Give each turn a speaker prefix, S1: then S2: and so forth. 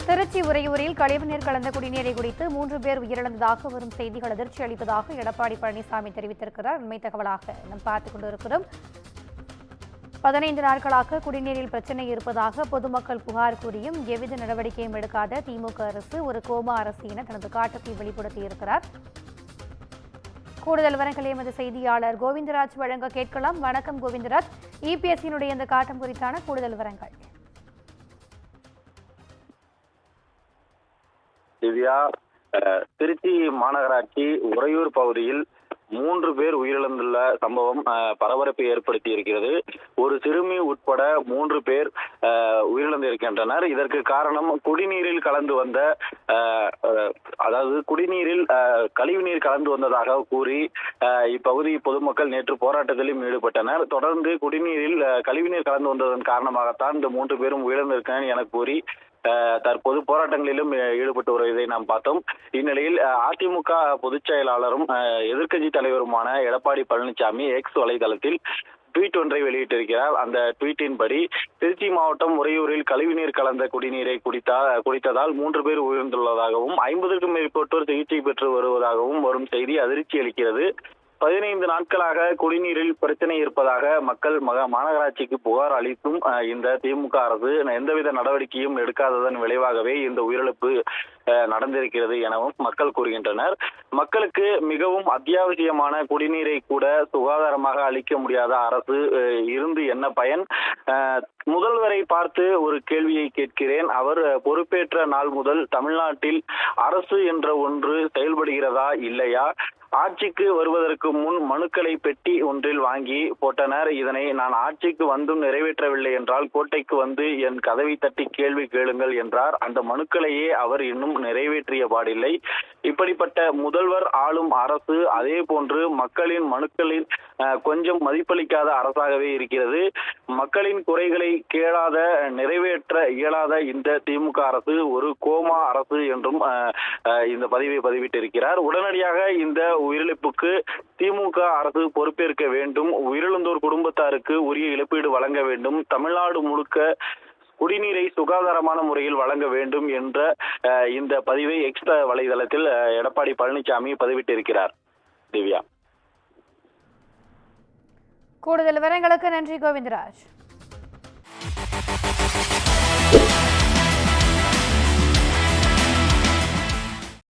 S1: திருச்சி உறையூரில் கழிவுநீர் கலந்த குடிநீரை குடித்து 3 பேர் உயிரிழந்ததாக வரும் செய்திகள் அதிர்ச்சி அளிப்பதாக எடப்பாடி பழனிசாமி தெரிவித்திருக்கிறார். உண்மை தகவலாக நாம் பார்த்துக் கொண்டிருக்கிறோம். 15 நாட்களாக குடிநீரில் பிரச்சினை இருப்பதாக பொதுமக்கள் புகார் கூறியும் எவ்வித நடவடிக்கையும் எடுக்காத திமுக அரசு ஒரு கோமா அரசு என தனது காட்டத்தை வெளிப்படுத்தியிருக்கிறார். கூடுதல் விவரங்களை எமது செய்தியாளர் கோவிந்தராஜ் வழங்க கேட்கலாம். வணக்கம் கோவிந்தராஜ், இபிஎஸ்சியினுடைய இந்த காட்டம் குறித்தான கூடுதல் விவரங்கள்.
S2: திவ்யா, திருச்சி மாநகராட்சி உறையூர் பகுதியில் 3 பேர் உயிரிழந்துள்ள சம்பவம் பரபரப்பை ஏற்படுத்தி இருக்கிறது. ஒரு சிறுமி உட்பட 3 பேர் உயிரிழந்திருக்கின்றனர். இதற்கு காரணம் குடிநீரில் கலந்து வந்த குடிநீரில் கழிவுநீர் கலந்து வந்ததாக கூறி இப்பகுதி பொதுமக்கள் நேற்று போராட்டத்திலும் ஈடுபட்டனர். தொடர்ந்து குடிநீரில் கழிவுநீர் கலந்து வந்ததன் காரணமாகத்தான் இந்த 3 பேரும் உயிரிழந்திருக்கிறேன் என கூறி தற்போது போராட்டங்களிலும் ஈடுபட்டு வருவதை நாம் பார்த்தோம். இந்நிலையில் அதிமுக பொதுச் செயலாளரும் எதிர்க்கட்சி தலைவருமான எடப்பாடி பழனிசாமி எக்ஸ் வலைதளத்தில் ட்வீட் ஒன்றை வெளியிட்டிருக்கிறார். அந்த ட்வீட்டின் படி, திருச்சி மாவட்டம் உறையூரில் கழிவுநீர் கலந்த குடிநீரை குடித்ததால் 3 பேர் உயிரிழந்துள்ளதாகவும் 50க்கும் மேற்பட்டோர் சிகிச்சை பெற்று வருவதாகவும் வரும் செய்தி அதிர்ச்சி அளிக்கிறது. 15 நாட்களாக குடிநீரில் பிரச்சனை இருப்பதாக மக்கள் மாநகராட்சிக்கு புகார் அளித்தும் இந்த திமுக அரசு எந்தவித நடவடிக்கையும் எடுக்காததன் விளைவாகவே இந்த உயிரிழப்பு நடந்திருக்கிறது எனவும் மக்கள் கூறுகின்றனர். மக்களுக்கு மிகவும் அத்தியாவசியமான குடிநீரை கூட சுகாதாரமாக அளிக்க முடியாத அரசு இருந்து என்ன பயன்? முதல்வரை பார்த்து ஒரு கேள்வியை கேட்கிறேன். அவர் பொறுப்பேற்ற நாள் முதல் தமிழ்நாட்டில் அரசு என்ற ஒன்று செயல்படுகிறதா இல்லையா? ஆட்சிக்கு வருவதற்கு முன் மனுக்களை பெட்டி ஒன்றில் வாங்கி போட்டனர். இதனை நான் ஆட்சிக்கு வந்தும் நிறைவேற்றவில்லை என்றால் கோட்டைக்கு வந்து என் கதவை தட்டி கேள்வி கேளுங்கள் என்றார். அந்த மனுக்களையே அவர் இன்னும் நிறைவேற்றிய பாடில்லை. இப்படிப்பட்ட முதல்வர் ஆளும் அரசு அதே போன்று மக்களின் மனுக்களில் கொஞ்சம் மதிப்பளிக்காத அரசாகவே இருக்கிறது. மக்களின் குறைகளை கேளாத, நிறைவேற்ற இயலாத இந்த திமுக அரசு ஒரு கோமா அரசு என்றும் இந்த பதிவை பதிவிட்டிருக்கிறார். உடனடியாக இந்த உயிரிழப்புக்கு திமுக அரசு பொறுப்பேற்க வேண்டும். உயிரிழந்தோர் குடும்பத்தாருக்கு உரிய இழப்பீடு வழங்க வேண்டும். தமிழ்நாடு முழுக்க குடிநீரை சுகாதாரமான முறையில் வழங்க வேண்டும் என்ற இந்த பதிவை எக்ஸ் வலைதளத்தில் எடப்பாடி பழனிசாமி பதிவிட்டிருக்கிறார். திவ்யா,
S1: கூடுதல் விவரங்களுக்கு நன்றி கோவிந்தராஜ்.